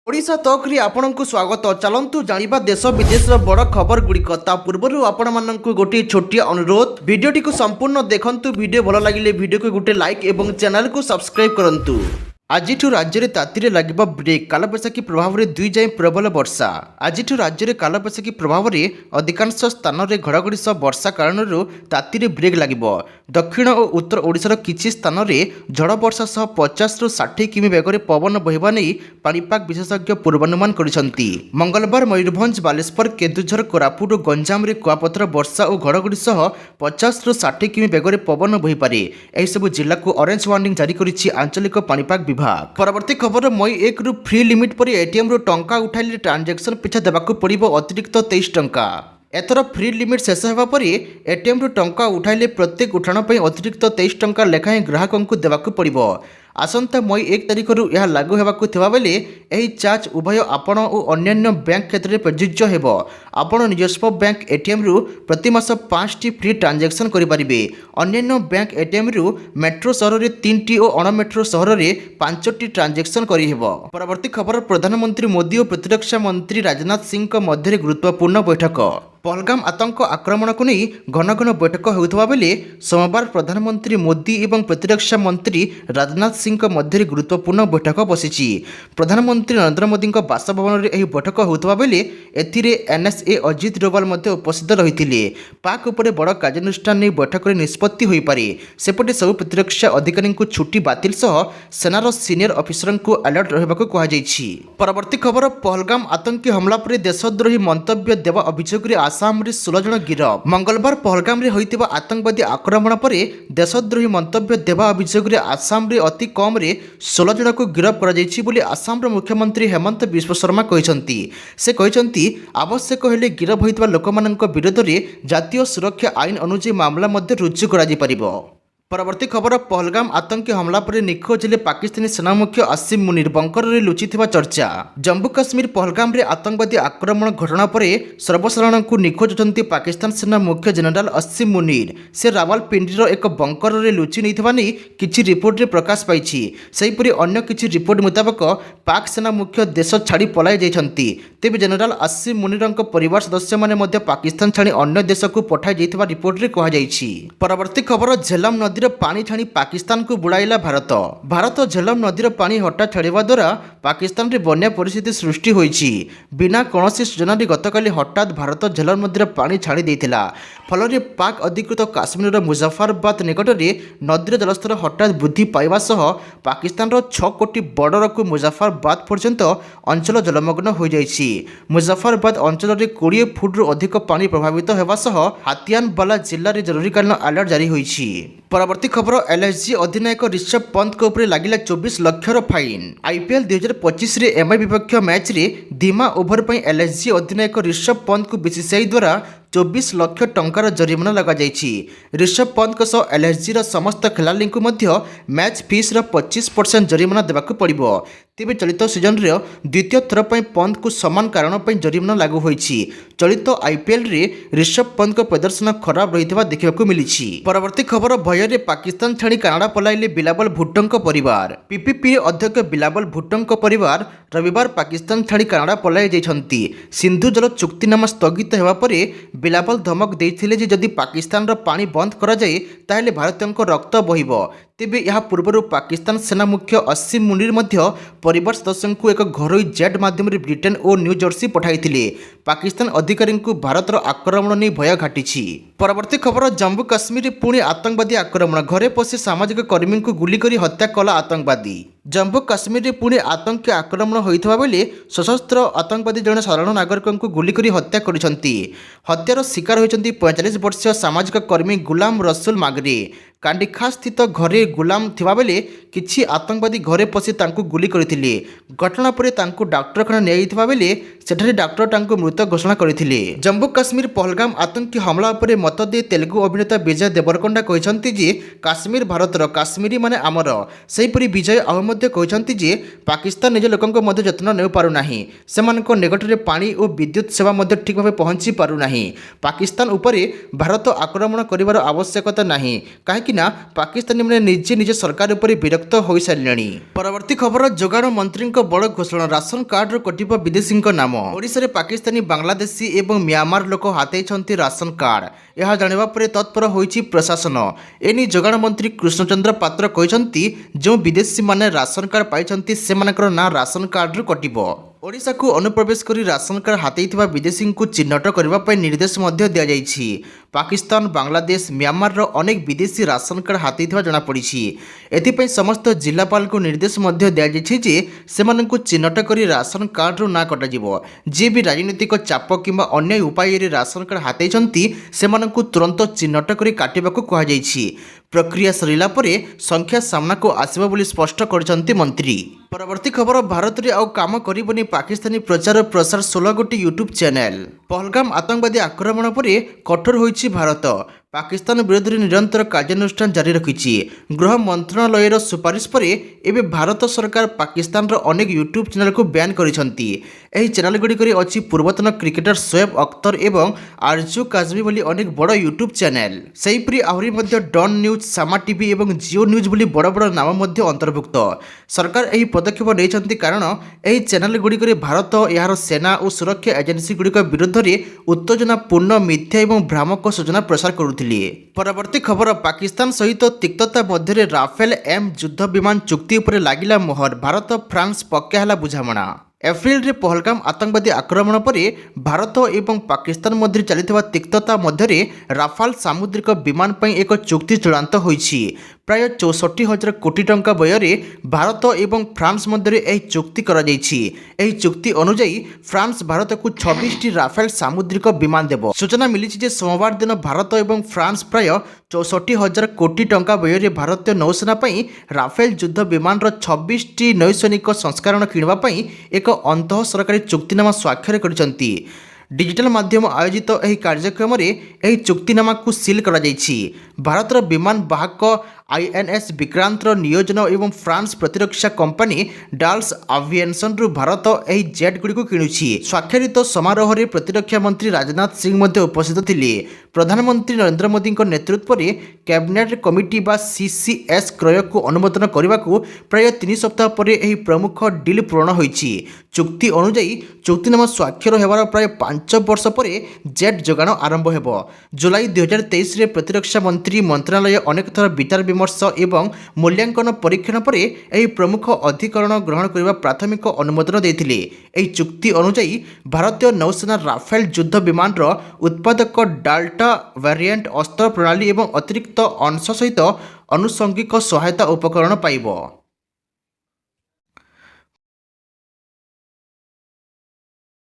ओडिशा तकरे आपणको स्वागत। चलतु जानिबा देश विदेशर बड़ खबर गुड़िक। ता पूर्व आपको गोटे छोटिया अनुरोध, वीडियोटी को संपूर्ण देखंतु। वीडियो भल लगिले वीडियो को गोटे लाइक एवं चैनल को सब्सक्राइब करंतु। आज राज्य में ताती लगे ब्रेक। कालबैशाखी प्रभाव में 2 जाए प्रबल वर्षा। आज राज्य में कालबैशाखी प्रभाव में अधिकांश स्थान में घड़घड़ी सह वर्षा कारण ताती ब्रेक लगे। दक्षिण और उत्तर ओडिशार किछि स्थान में झड़ वर्षा सह 50 ରୁ 60 किमी बेगर पवन बहिबा नहीं पाणीपाग विशेषज्ञ पूर्वानुमान କରିଛନ୍ତି। मंगलवार मयूरभंज, बालेश्वर, केन्दुझर, कोरापुट और गंजाम में कुआपथर वर्षा और घड़घड़ी सह 50 ରୁ 60 किमी बेगर पवन बहिपारे। एहिसबु जिला को ऑरेंज वार्निंग जारी करिछि आंचलिक पाणीपाग विभाग। परवर्ती खबर, मई 1 रु फ्री लिमिट पर एटीएम रु टंका उठाइले ट्रांजैक्शन पिछा देबाकू पड़िबो अतिरिक्त 23 टंका। एथर फ्री लिमिट शेष होगा पर एटीएम रु टंका उठाइले प्रत्येक उठाण पर अतिरिक्त 23 टंका लेखाएं ग्राहकों को देबाकू पड़िबो। आसंता मई 1 तारिख यह लागू होगाकू थिबा बेले एही चार्ज उभय आपण और अन्यान्य बैंक क्षेत्र में प्रযোज्य हेबो। आपण निजस्व बैंक एटीएम रु प्रति मास 5 टी फ्री ट्रांजैक्शन करि परिबे। अन्यान्य बैंक एटीएम रु मेट्रो शहर में 3 टी और अण मेट्रो शहर में 5 टी ट्रांजैक्शन करि हेबो। परवर्ती खबर, प्रधानमंत्री मोदी और प्रतिरक्षा मंत्री राजनाथ सिंह मध्य गुरुत्वपूर्ण बैठक। पहलगाम आतंक आक्रमण को नहीं घन घन बैठक होता बेले सोमवार प्रधानमंत्री मोदी और प्रतिरक्षा मंत्री राजनाथ सिंह मध्य गुरुत्वपूर्ण बैठक बसी। प्रधानमंत्री नरेंद्र मोदी बासभवन में बैठक होता बेले एनएसए अजित डोभाल उपस्थित रही। पाक उपर बड़ कार्यानुष्ठान नहीं बैठक में निष्पत्ति हो पारे। सेपटे सब प्रतिरक्षा अधिकारी को छुट्टी बातिल सह सेनार सीनियर अफिसर को अलर्ट रहा कहुई। परवर्ती खबर, पहलगाम आतंकी हमला पर देशद्रोही मंतव्य देवा अभियोग आसाम रे 16 जन गिरफ। मंगलवार पहलगाम रे होइतिबा आतंकवादी आक्रमण पर देशद्रोही मंतव्य देवा अभियोग रे आसाम रे अति कम रे 16 जन को गिरफ करा जायछि बोली आसाम रो मुख्यमंत्री हेमंत बिश्व शर्मा कहिसंती। से कहिसंती आवश्यक हेले गिरफ होइतिबा लोकमाननक विरोध रे जातीय सुरक्षा आईन अनुसार मामला मध्ये रुजु करा जाय परिबो। परवर्ती खबर, पहलगाम आतंकी हमला पर निखोज हेले पाकिस्तानी सेना मुख्य आसिम मुनीर बंकर रे लुचिथिबा चर्चा। जम्मू काश्मीर पहलगाम रे आतंकवादी आक्रमण घटना पर सर्वसाधारण को निखोज होती पाकिस्तान सेना मुख्य जनरल आसिम मुनीर। से रावलपिंडीर एक बंकर रे लुचि नहीं नहीं किछि रिपोर्ट रे प्रकाश पाइछि। सेहिपरि अन्य किछि रिपोर्ट मुताबक पाक सेना मुख्य देश छाड़ी पलाई जाइछंती। तेबे जनरल आसिम मुनीरଙ୍କ परिवार सदस्य माने मध्य पाकिस्तान छाड़ी अन्य देश को पठाई जाइथिबा रिपोर्ट रे कहा जाइछि। परवर्ती खबर, झेलम नदी पानी छाणी पाकिस्तान को बुड़ाइला भारत। भारत झेलम नदीर पानी हठात छाड़ा द्वारा पाकिस्तान रे बन्या परिस्थिति सृष्टि होइछि। बिना कौनसी सूचना गतकाली हठात भारत झेलम नदीर पानी छाड़ी देथिला। फल पाक अधिकृत काश्मीर मुजफ्फराबाद निकट में नदीर जलस्तर हठात वृद्धि पाइबा सह पाकिस्तान 6 कोटी बॉर्डर को मुजफ्फराबाद पर्यंत अंचल जलमग्न हो जाइछि। मुजफ्फराबाद अंचल में 20 फुट अधिक पानी प्रभावित होगा सह हातियानवाला जिले में जरूरीकालीन अलर्ट जारी होइछि। परवर्ती खबर, एलएसजी अधिनायक ऋषभ पंत को ऊपर लगिला 24 लक्षर फाइन। आईपीएल 2025 रे एमआई विपक्ष मैच रे धीमा ओभर पर एलएसजी अधिनायक ऋषभ पंत को बीसीसीआई द्वारा 24 लाख टंकार जरिमाना लगा जाइछि। ऋषभ पंत को सह एलएसजी रा समस्त खेलाड़ी को मध्य मैच फीस रा 25% जरिमाना देबाकू पड़िबो। तेबे चलित सीजन रे द्वितीय थर पर पंत को समान कारण पर जरिमाना लागू होइछि। चलित आईपीएल रे ऋषभ पंत को प्रदर्शन खराब रहितबा देखिबाकू मिलिछि। परवर्ती खबर, भय रे पाकिस्तान छाड़ी कनाडा पलाइले बिलावल भुट्टों परिवार। पीपीपी अध्यक्ष बिलावल भुट्टों परिवार रविवार पाकिस्तान छाड़ी कनाडा पलाई जाइछंती। सिंधु जल चुक्तिनामा स्थगित हेबा परे बिलावल धमक देइथिले जे जदि पाकिस्तान रो पानी बंद करा जाए ताहेले भारतीयଙ୍କ रक्त बहिबो। तेबे यह पूर्व पाकिस्तान सेना मुख्य आसिम मुनीर मध्य परिवार सदस्यों को एक घरोई जेट माध्यम ब्रिटेन और न्यू जर्सी पठाइथिले। पाकिस्तान अधिकारी को भारतर आक्रमण नहीं भय घाटी। परवर्ती खबर, जम्मू काश्मीर पुणी आतंकवादी आक्रमण। घरे पशि सामाजिक कर्मी को गुली कर हत्या कला आतंकवादी। जम्मू काश्मीर पुणी आतंकी आक्रमण होता बेले सशस्त्र आतंकवादी जड़े साधारण नागरिक को गुली कर हत्या करछंती। हत्यार शिकार होती 45 वर्षीय सामाजिक कर्मी गुलाम रसूल मागरे। कांडिखा स्थित घरे गुलाम थिबा बेले किछि आतंकवादी घरे पशि तांको गुली करथिले। घटना पर तांको डाक्टरखाना नियाइथिबा बेले सेठारे डाक्टर तांको मृत घोषणा करथिले। जम्मू काश्मीर पहलगाम आतंकी हमला पर मत दे तेलुगु अभिनेता विजय देवरकोंडा कहते जे काश्मीर भारतर, काश्मीरी माने आमर। सेहिपरि विजय आहु मध्य कहते जे पाकिस्तान निज लोकंक मध्य जत्न नै पारु नाही। सेमानक निकटरे पानी और विद्युत सेवा मध्य ठीक भाव पहुंची पारु नाही। पाकिस्तान उपरे भारत आक्रमण करिवार आवश्यकता नाही, काहेकि कि पाकिस्तानी मैंने निजे निज सरकार उपर विरक्त हो सारे। परवर्ती खबर जोगाण मंत्री बड़ घोषणा राशन कार्ड कटिब विदेशी नाम। ओडिशा रे पाकिस्तानी बांग्लादेशी एवं म्यांमार लोक हाथई राशन कार्ड यह जाना पर तत्पर होइछि प्रशासन। एनी जोगाण मंत्री कृष्णचंद्र पात्र कहते जो विदेशी माने राशन कार्ड पाई से ना राशन कार्ड रु कटिब। ओडिशा को अनुप्रवेश करी राशन कार्ड हाथई विदेशी को चिन्हट करने निर्देश दि जाइछि। पाकिस्तान बांग्लादेश म्यांमार अनेक विदेशी राशन कार्ड हाथई जनापड़ी। एथिपाई समस्त जिलापाल को निर्देश दि जाइछि जे सेमानंकु चिन्हट करी राशन कार्ड रु ना कटाजिबो। जे भी राजनीतिक चाप किंबा अन्य उपाय राशन कार्ड हाथई सेमानंकु तुरंत चिन्हट करी काटिबाकु कहा जाइछि। प्रक्रिया सरिला परे संख्या सामना को आसिबो बोली स्पष्ट करछन्ति मंत्री। परवर्ती खबर भारत रे आउ काम करिबनी पाकिस्तानी प्रचार और प्रसार 16 गोटी यूट्यूब चैनल। पहलगाम आतंकवादी आक्रमण पर कठोर होइछि भारत। पाकिस्तान विरोध में निरंतर कार्यानुष्ठान जारी रखिछि। गृह मंत्रालयर सुपारिश पर एबे भारत सरकार पाकिस्तान रो अनेक यूट्यूब चैनल को बैन करिसंती। एही चैनल गुड़िक अच्छी पूर्वतन क्रिकेटर शोएब अख्तर एवं आरजू काजमी भली अनेक बड़ यूट्यूब चैनल। सेहीपरि आहरी मध्य डन न्यूज, सामा टीवी एवं जियो न्यूज भली बड़ बड़ नाम मध्य अंतर्भुक्त। सरकार एही पदक्षेप नेइछंती कारण एही चैनल गुड़िक भारत यार सेना और सुरक्षा एजेंसी गुड़िक विरुद्ध में उत्तेजनापूर्ण मिथ्या एवं भ्रामक सूचना प्रसार करुथिले। परवर्ती खबर पाकिस्तान सहित तिक्तता मध्य राफेल एम युद्ध विमान चुक्ति उपर लागिला मोहर। भारत फ्रांस पक्का बुझामणा। एप्रिल रे पहलगाम आतंकवादी आक्रमण पर भारत एवं पाकिस्तान मध्य चलता तिक्तता मध्य राफाल सामुद्रिक विमान पर एक चुक्ति चूड़ांत होइछि। प्राय 64,000 कोटी टंका व्यय भारत एवं फ्रांस मध्य यह चुक्ति करा जाइछि। एही चुक्ति अनुଯାयी फ्रांस भारत को 26टी राफेल सामुद्रिक विमान देव। सूचना मिली जे सोमवार दिन भारत एवं फ्रांस प्राय 64,000 कोटी टंका व्यय भारतीय नौसेना राफेल युद्ध विमान 26टी नौसैनिक संस्करण किणवा एक अंतः सरकारी चुक्तिनामा स्वाक्षर करिसंती। डिजिटल माध्यम आयोजित यह कार्यक्रम में चुक्तिनामा को सील करा जाइछि। भारतर विमान वाहक आईएनएस विक्रांत नियोजन एवं फ्रांस प्रतिरक्षा कंपनी डाल्स एविएशन रु भारत यह जेट गुड़ी किणुछि। स्वाक्षरित समारोह में प्रतिरक्षा मंत्री राजनाथ सिंह उपस्थित थिले। प्रधानमंत्री नरेंद्र मोदी नेतृत्व में कैबिनेट कमिटी बा सीसीएस क्रय को अनुमोदन करने को प्राय 3 सप्ताह पर यह प्रमुख डील पूरण होइछि। चुक्ति अनुଯାयी चुक्तिनामा स्वाक्षर होवार प्राय 5 वर्ष पर जेट जोगाण आरंभ होब। जुलाई 2023 रे प्रतिरक्षा मंत्री मंत्रालय अनेक थर विचार विमर्श एवं मूल्यांकन परीक्षण पर यह प्रमुख अधिकरण ग्रहण करने प्राथमिक अनुमोदन देथिले। एही चुक्ति अनुଯାयी भारतीय नौसेना राफेल युद्ध विमान उत्पादक डाल्टा वेरिएंट अस्त्र प्रणाली एवं अतिरिक्त अंश सहित आनुषंगिक सहायता उपकरण पाइब।